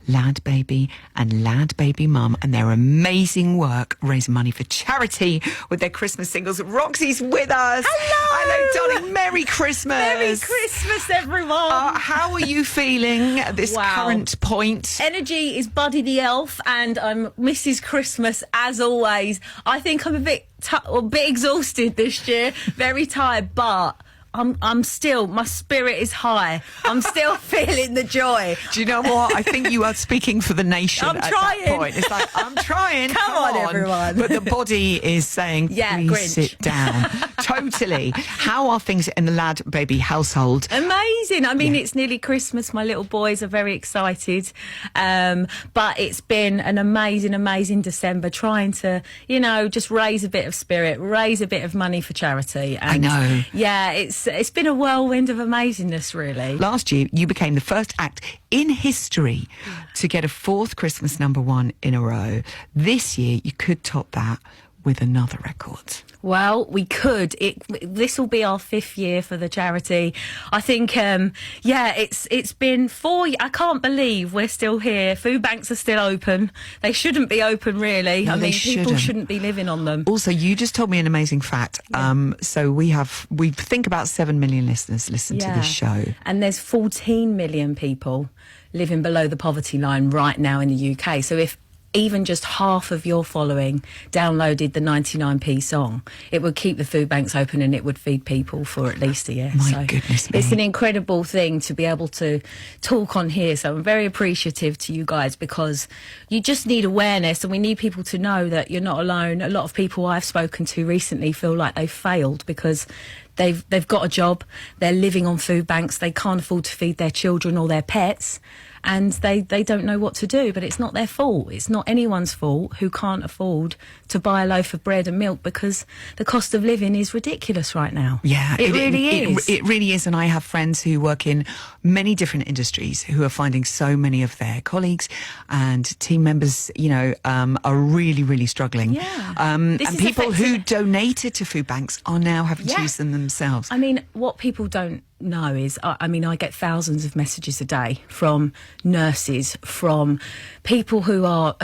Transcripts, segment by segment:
Lad Baby and Lad Baby Mum and their amazing work raising money for charity with their Christmas singles. Roxy's with us. Hello, darling. Merry Christmas. Merry Christmas, everyone. How are you feeling at this current point? Energy is Buddy the Elf, and I'm Mrs. Christmas as always. I think I'm a bit exhausted this year, very tired, but I'm still, my spirit is high. I'm still feeling the joy. Do you know what? I think you are speaking for the nation. I'm at trying. That point. It's like, I'm trying. Come on, everyone. But the body is saying, please Grinch. sit down. Totally. How are things in the Lad Baby household? Amazing. I mean, it's nearly Christmas. My little boys are very excited. But it's been an amazing December, trying to, just raise a bit of spirit, raise a bit of money for charity. And I know. Yeah, it's been a whirlwind of amazingness, really. Last year, you became the first act in history to get a 4th Christmas #1 in a row. This year, you could top that with another record. Well, we could. This will be our 5th year for the charity. I think, it's been 4 years. I can't believe we're still here. Food banks are still open. They shouldn't be open, really. No, they people shouldn't be living on them. Also, you just told me an amazing fact. So we think about 7 million listeners listen to this show. And there's 14 million people living below the poverty line right now in the UK. So if even just half of your following downloaded the 99p song, it would keep the food banks open and it would feed people for at least a year. My goodness me. It's an incredible thing to be able to talk on here. So I'm very appreciative to you guys, because you just need awareness, and we need people to know that you're not alone. A lot of people I've spoken to recently feel like they've failed because they've got a job, they're living on food banks, they can't afford to feed their children or their pets, and they don't know what to do. But it's not their fault. It's not anyone's fault who can't afford to buy a loaf of bread and milk, because the cost of living is ridiculous right now. Yeah, it really is. It really is. And I have friends who work in many different industries who are finding so many of their colleagues and team members, are really, really struggling. Yeah. And people who donated to food banks are now having to use them themselves. I mean, what people don't know is, I get thousands of messages a day from nurses, from people who are,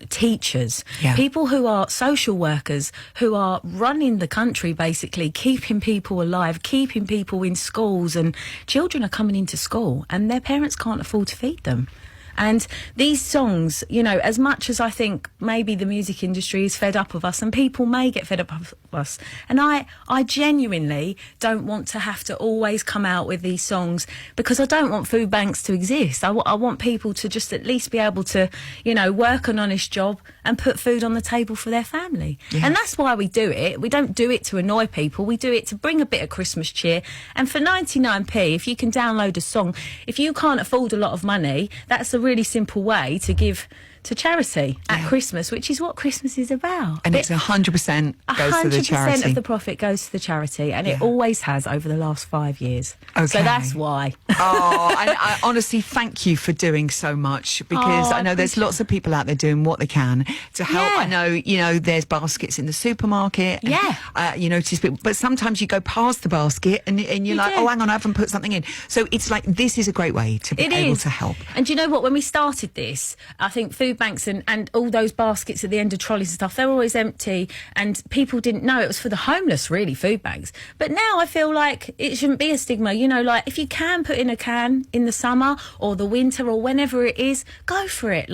teachers, people who are social workers, who are running the country, basically, keeping people alive, keeping people in schools, and children are coming into school and their parents can't afford to feed them. And these songs, as much as I think maybe the music industry is fed up of us, and people may get fed up of us, and I genuinely don't want to have to always come out with these songs, because I don't want food banks to exist. I want people to just at least be able to, work an honest job and put food on the table for their family. Yes. And that's why we do it. We don't do it to annoy people. We do it to bring a bit of Christmas cheer. And for 99p, if you can download a song, if you can't afford a lot of money, that's a really simple way to give to charity at Christmas, which is what Christmas is about. And it's 100% goes to the charity. 100% of the profit goes to the charity, and it always has over the last 5 years. Okay. So that's why. And I honestly thank you for doing so much, because I know there's lots of people out there doing what they can to help. I know, there's baskets in the supermarket. And, but sometimes you go past the basket and you're like, oh, hang on, I haven't put something in. So it's like, this is a great way to be able to help. And do you know what? When we started this, I think food banks and all those baskets at the end of trolleys and stuff, they're always empty, and people didn't know it was for the homeless, really, food banks. But now I feel like it shouldn't be a stigma. Like, if you can put in a can in the summer or the winter or whenever it is, go for it.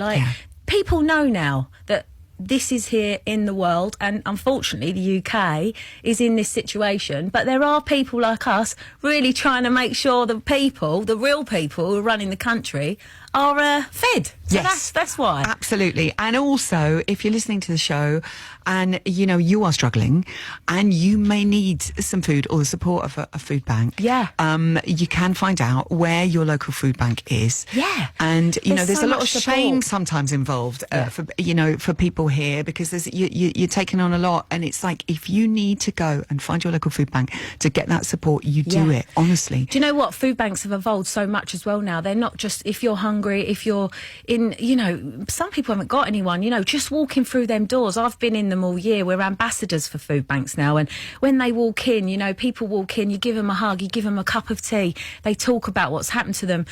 People know now that this is here in the world, and unfortunately the UK is in this situation, but there are people like us really trying to make sure the real people who are running the country are fed. So that's why. Absolutely. And also, if you're listening to the show and, you are struggling and you may need some food or the support of a food bank, you can find out where your local food bank is. Yeah. And, there's so a lot much of support. shame sometimes involved for people here, because you're taking on a lot, and it's like, if you need to go and find your local food bank to get that support, you do it, honestly. Do you know what? Food banks have evolved so much as well now. They're not just, if you're hungry hungry, if you're in, some people haven't got anyone, just walking through them doors. I've been in them all year. We're ambassadors for food banks now. And when they walk in, people walk in, you give them a hug, you give them a cup of tea. They talk about what's happened to them.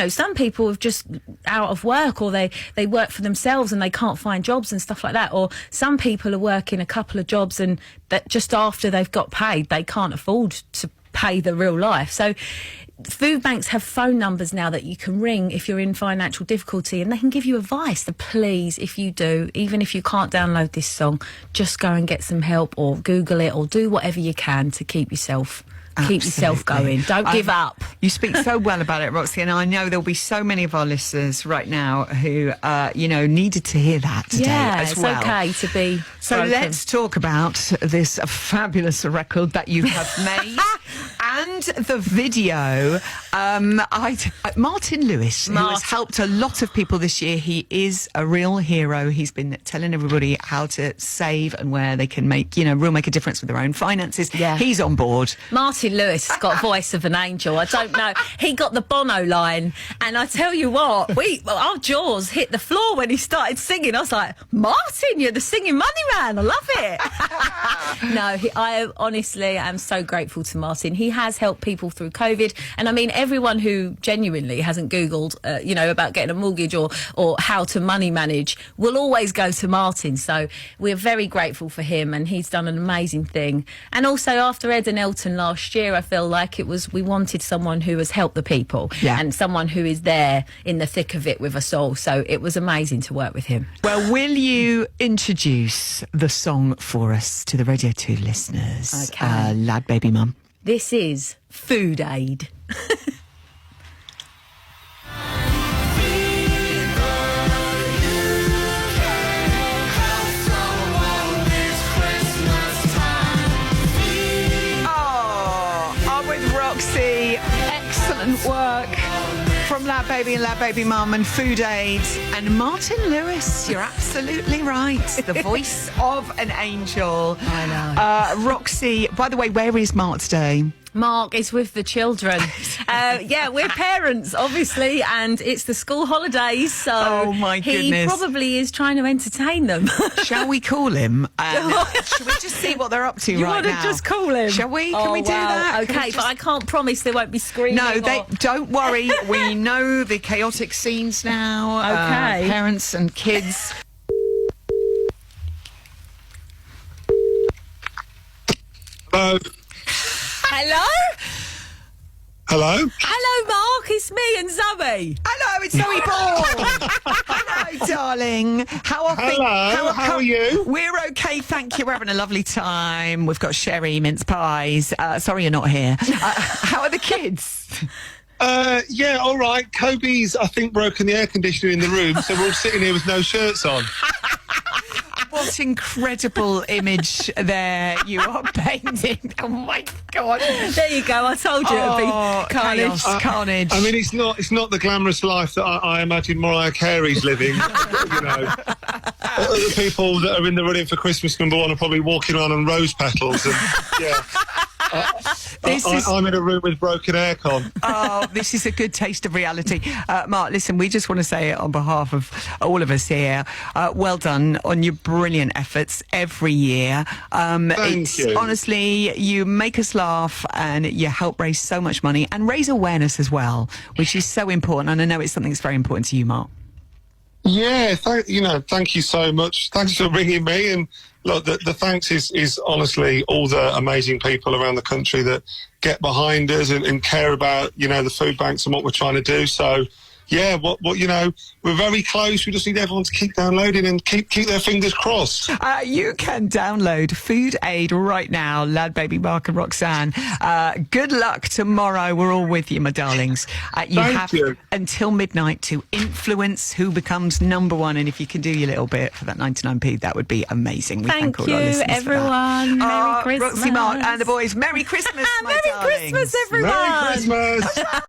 Some people have just out of work, or they work for themselves and they can't find jobs and stuff like that. Or some people are working a couple of jobs and that just after they've got paid, they can't afford to pay the real life. So food banks have phone numbers now that you can ring if you're in financial difficulty, and they can give you advice. So please, if you do, even if you can't download this song, just go and get some help, or Google it, or do whatever you can to keep yourself going. Don't give up. You speak so well about it, Roxy, and I know there'll be so many of our listeners right now who, needed to hear that today as well. Yeah, it's okay to be So broken. let's talk about this fabulous record that you have made and the video. Martin Lewis, who has helped a lot of people this year. He is a real hero. He's been telling everybody how to save and where they can make a difference with their own finances. Yeah. He's on board. Martin Lewis has got voice of an angel. I don't know. He got the Bono line, and I tell you what, our jaws hit the floor when he started singing. I was like, Martin, you're the singing money man. I love it. I honestly am so grateful to Martin. He has helped people through COVID, and I mean everyone who genuinely hasn't Googled, about getting a mortgage or how to money manage will always go to Martin. So we're very grateful for him, and he's done an amazing thing. And also after Ed and Elton last year, I feel like we wanted someone who has helped the people and someone who is there in the thick of it with us all. So it was amazing to work with him. Well, will you introduce the song for us to the Radio 2 listeners? Okay. Lad Baby Mum. This is Food Aid. Roxy, excellent work from Lad Baby and Lad Baby Mum and Food Aid and Martin Lewis. You're absolutely right. The voice of an angel. I know. Roxy, by the way, where is Mark today? Mark is with the children. We're parents, obviously, and it's the school holidays, so oh my goodness. He probably is trying to entertain them. Shall we call him? Shall we just see what they're up to right now? You want to just call him? Shall we? Can we do that? Okay, but I can't promise there won't be screaming. No, don't worry. We know the chaotic scenes now. Okay. Parents and kids. Hello. Hello? Hello? Hello, Mark. It's me and Zoe. Hello, it's Zoe Ball. Hello, darling. How are you? We're okay, thank you. We're having a lovely time. We've got sherry, mince pies. Sorry you're not here. How are the kids? Yeah, all right. Kobe's, I think, broken the air conditioner in the room, so we're all sitting here with no shirts on. What incredible image there you are painting. Oh, my God. There you go. I told you it would be carnage. Carnage. I mean, it's not the glamorous life that I imagine Mariah Carey's living. The people that are in the running for Christmas #1 are probably walking around on rose petals. And, yeah. I'm in a room with broken aircon. Oh, this is a good taste of reality. Mark, listen, we just want to say it on behalf of all of us here. Well done on your brilliant efforts every year. Thank you. Honestly, you make us laugh and you help raise so much money and raise awareness as well, which is so important. And I know it's something that's very important to you, Mark. Yeah, thank you so much. Thanks for ringing me. And look, the thanks is honestly all the amazing people around the country that get behind us and care about, the food banks and what we're trying to do. So, yeah, we're very close. We just need everyone to keep downloading and keep their fingers crossed. You can download Food Aid right now, Lad Baby Mark and Roxanne. Good luck tomorrow. We're all with you, my darlings. You have until midnight to influence who becomes #1. And if you can do your little bit for that 99p, that would be amazing. We thank all you, our listeners everyone. Merry Christmas. Roxy, Mark and the boys, Merry Christmas, my Merry darlings. Christmas, everyone. Merry Christmas.